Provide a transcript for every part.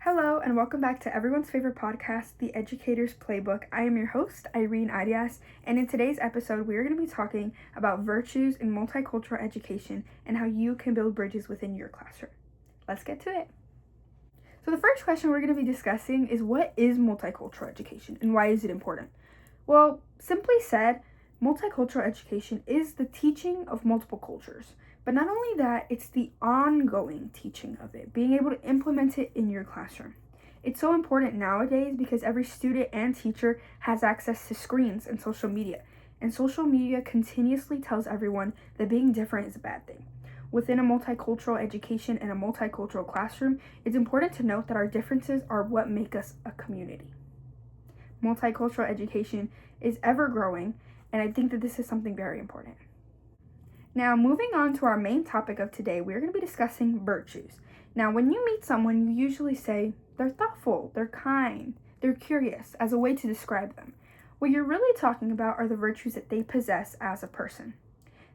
Hello, and welcome back to everyone's favorite podcast, The Educator's Playbook. I am your host, Irene Arias, and in today's episode, we are going to be talking about virtues in multicultural education and how you can build bridges within your classroom. Let's get to it. So the first question we're going to be discussing is, what is multicultural education and why is it important? Well, simply said, multicultural education is the teaching of multiple cultures. But not only that, it's the ongoing teaching of it, being able to implement it in your classroom. It's so important nowadays because every student and teacher has access to screens and social media. And social media continuously tells everyone that being different is a bad thing. Within a multicultural education and a multicultural classroom, it's important to note that our differences are what make us a community. Multicultural education is ever growing, and I think that this is something very important. Now, moving on to our main topic of today, we're going to be discussing virtues. Now, when you meet someone, you usually say they're thoughtful, they're kind, they're curious, as a way to describe them. What you're really talking about are the virtues that they possess as a person.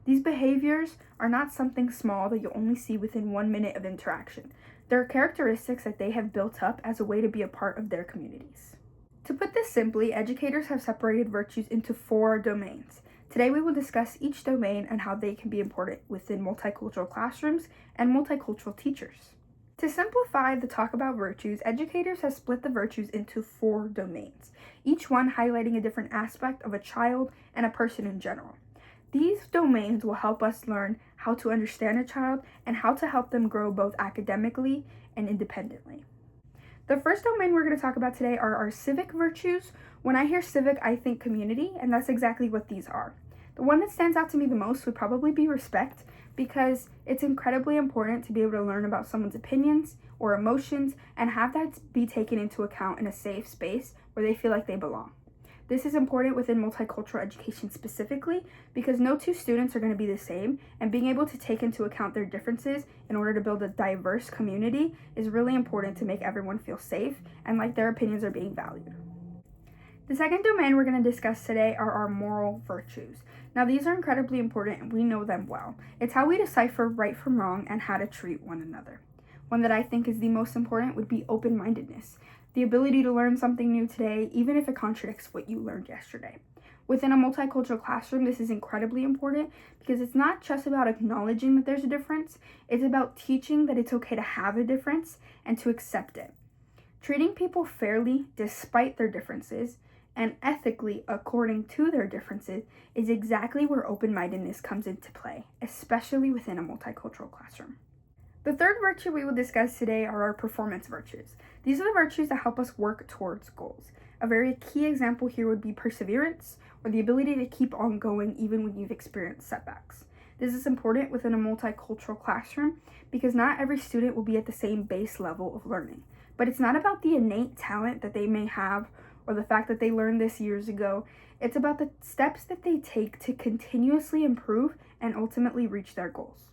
These behaviors are not something small that you'll only see within 1 minute of interaction. They're characteristics that they have built up as a way to be a part of their communities. To put this simply, educators have separated virtues into 4 domains. Today we will discuss each domain and how they can be important within multicultural classrooms and multicultural teachers. To simplify the talk about virtues, educators have split the virtues into 4 domains, each one highlighting a different aspect of a child and a person in general. These domains will help us learn how to understand a child and how to help them grow both academically and independently. The first domain we're going to talk about today are our civic virtues. When I hear civic, I think community, and that's exactly what these are. The one that stands out to me the most would probably be respect, because it's incredibly important to be able to learn about someone's opinions or emotions and have that be taken into account in a safe space where they feel like they belong. This is important within multicultural education specifically because no 2 students are going to be the same, and being able to take into account their differences in order to build a diverse community is really important to make everyone feel safe and like their opinions are being valued. The second domain we're going to discuss today are our moral virtues. Now, these are incredibly important and we know them well. It's how we decipher right from wrong and how to treat one another. One that I think is the most important would be open-mindedness. The ability to learn something new today, even if it contradicts what you learned yesterday. Within a multicultural classroom, this is incredibly important because it's not just about acknowledging that there's a difference, it's about teaching that it's okay to have a difference and to accept it. Treating people fairly despite their differences and ethically according to their differences is exactly where open-mindedness comes into play, especially within a multicultural classroom. The third virtue we will discuss today are our performance virtues. These are the virtues that help us work towards goals. A very key example here would be perseverance, or the ability to keep on going even when you've experienced setbacks. This is important within a multicultural classroom because not every student will be at the same base level of learning. But it's not about the innate talent that they may have or the fact that they learned this years ago. It's about the steps that they take to continuously improve and ultimately reach their goals.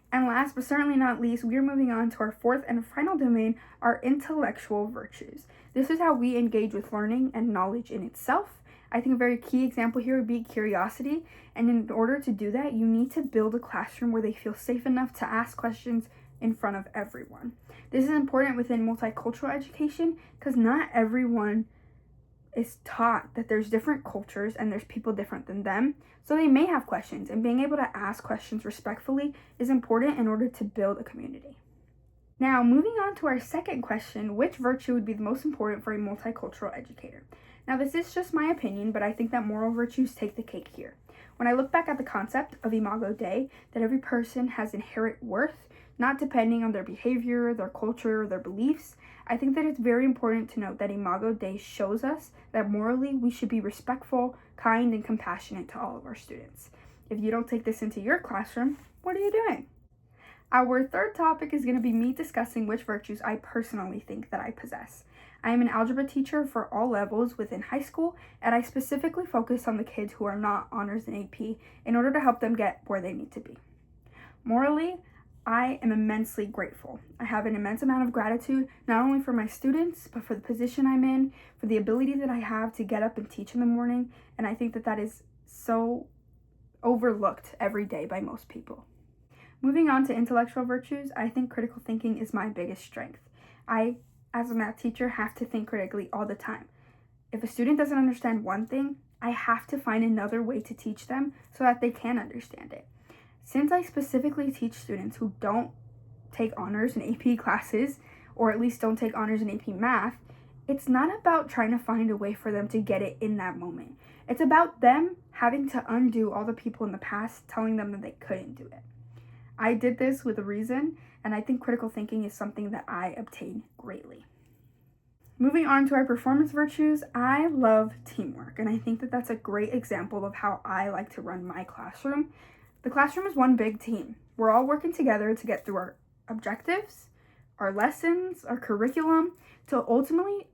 And last but certainly not least, we are moving on to our fourth and final domain, our intellectual virtues. This is how we engage with learning and knowledge in itself. I think a very key example here would be curiosity. And in order to do that, you need to build a classroom where they feel safe enough to ask questions in front of everyone. This is important within multicultural education because not everyone is taught that there's different cultures and there's people different than them. So they may have questions, and being able to ask questions respectfully is important in order to build a community. Now, moving on to our second question, which virtue would be the most important for a multicultural educator? Now, this is just my opinion, but I think that moral virtues take the cake here. When I look back at the concept of Imago Dei, that every person has inherent worth, not depending on their behavior, their culture, or their beliefs, I think that it's very important to note that Imago Dei shows us that morally we should be respectful, kind, and compassionate to all of our students. If you don't take this into your classroom, what are you doing? Our third topic is going to be me discussing which virtues I personally think that I possess. I am an algebra teacher for all levels within high school, and I specifically focus on the kids who are not honors in AP in order to help them get where they need to be. Morally, I am immensely grateful. I have an immense amount of gratitude, not only for my students, but for the position I'm in, for the ability that I have to get up and teach in the morning, and I think that that is so overlooked every day by most people. Moving on to intellectual virtues, I think critical thinking is my biggest strength. I, as a math teacher, have to think critically all the time. If a student doesn't understand one thing, I have to find another way to teach them so that they can understand it. Since I specifically teach students who don't take honors in AP classes, or at least don't take honors in AP math, it's not about trying to find a way for them to get it in that moment. It's about them having to undo all the people in the past telling them that they couldn't do it. I did this with a reason, and I think critical thinking is something that I obtain greatly. Moving on to our performance virtues, I love teamwork, and I think that that's a great example of how I like to run my classroom. The classroom is one big team. We're all working together to get through our objectives, our lessons, our curriculum, to ultimately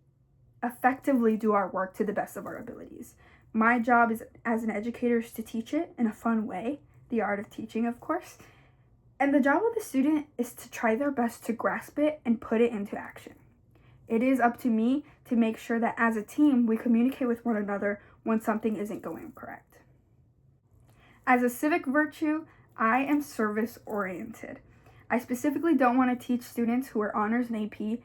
effectively do our work to the best of our abilities. My job is, as an educator, is to teach it in a fun way, the art of teaching, of course. And the job of the student is to try their best to grasp it and put it into action. It is up to me to make sure that as a team, we communicate with one another when something isn't going correct. As a civic virtue, I am service-oriented. I specifically don't want to teach students who are honors in AP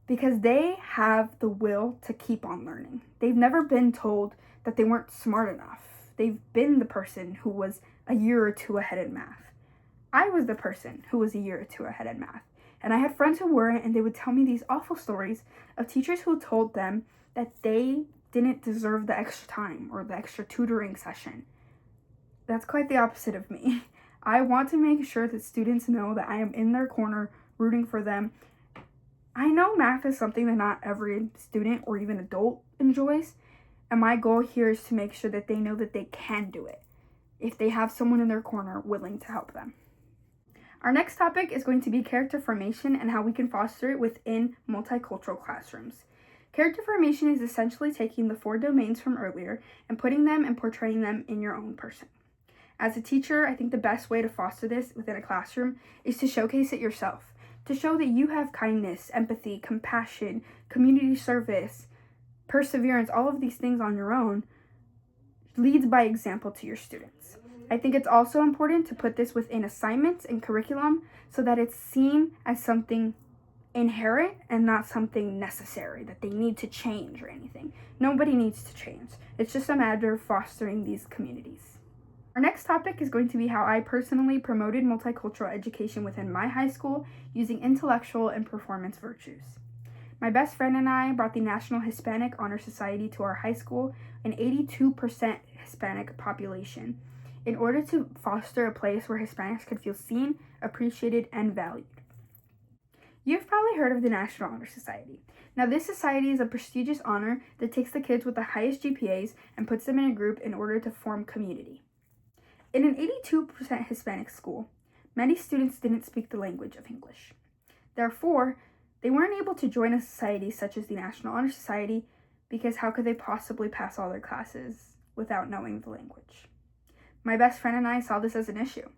because they have the will to keep on learning. They've never been told that they weren't smart enough. They've been the person who was a year or two ahead in math. I was the person who was a year or two ahead in math. And I had friends who weren't, and they would tell me these awful stories of teachers who told them that they didn't deserve the extra time or the extra tutoring session. That's quite the opposite of me. I want to make sure that students know that I am in their corner, rooting for them. I know math is something that not every student or even adult enjoys, and my goal here is to make sure that they know that they can do it if they have someone in their corner willing to help them. Our next topic is going to be character formation and how we can foster it within multicultural classrooms. Character formation is essentially taking the 4 domains from earlier and putting them and portraying them in your own person. As a teacher, I think the best way to foster this within a classroom is to showcase it yourself, to show that you have kindness, empathy, compassion, community service, perseverance, all of these things on your own, leads by example to your students. I think it's also important to put this within assignments and curriculum so that it's seen as something inherent and not something necessary that they need to change or anything. Nobody needs to change. It's just a matter of fostering these communities. Our next topic is going to be how I personally promoted multicultural education within my high school using intellectual and performance virtues. My best friend and I brought the National Hispanic Honor Society to our high school, an 82% Hispanic population, in order to foster a place where Hispanics could feel seen, appreciated, and valued. You've probably heard of the National Honor Society. Now, this society is a prestigious honor that takes the kids with the highest GPAs and puts them in a group in order to form community. In an 82% Hispanic school, many students didn't speak the language of English. Therefore, they weren't able to join a society such as the National Honor Society because how could they possibly pass all their classes without knowing the language? My best friend and I saw this as an issue.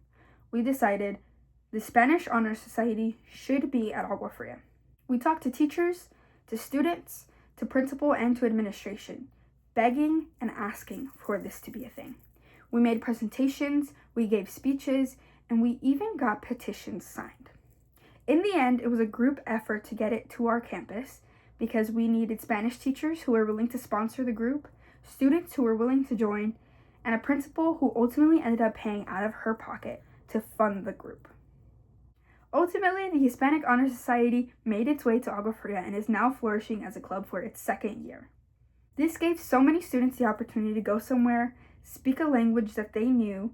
We decided the Spanish Honor Society should be at Agua Fria. We talked to teachers, to students, to principal, and to administration, begging and asking for this to be a thing. We made presentations, we gave speeches, and we even got petitions signed. In the end, it was a group effort to get it to our campus because we needed Spanish teachers who were willing to sponsor the group, students who were willing to join, and a principal who ultimately ended up paying out of her pocket to fund the group. Ultimately, the Hispanic Honor Society made its way to Agua Fria and is now flourishing as a club for its 2nd year. This gave so many students the opportunity to go somewhere, speak a language that they knew,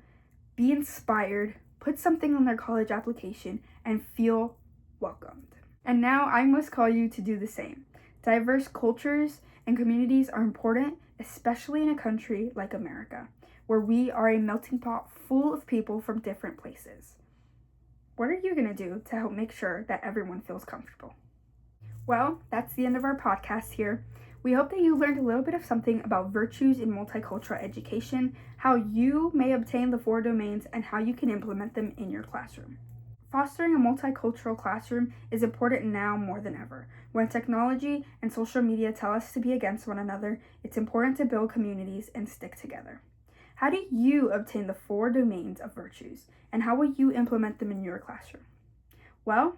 be inspired, put something on their college application, and feel welcomed. And now I must call you to do the same. Diverse cultures and communities are important, especially in a country like America, where we are a melting pot full of people from different places. What are you going to do to help make sure that everyone feels comfortable? Well, that's the end of our podcast here. We hope that you learned a little bit of something about virtues in multicultural education, how you may obtain the 4 domains, and how you can implement them in your classroom. Fostering a multicultural classroom is important now more than ever. When technology and social media tell us to be against one another, it's important to build communities and stick together. How do you obtain the 4 domains of virtues, and how will you implement them in your classroom? Well,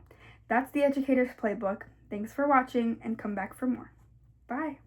that's the Educator's Playbook. Thanks for watching and come back for more. Bye.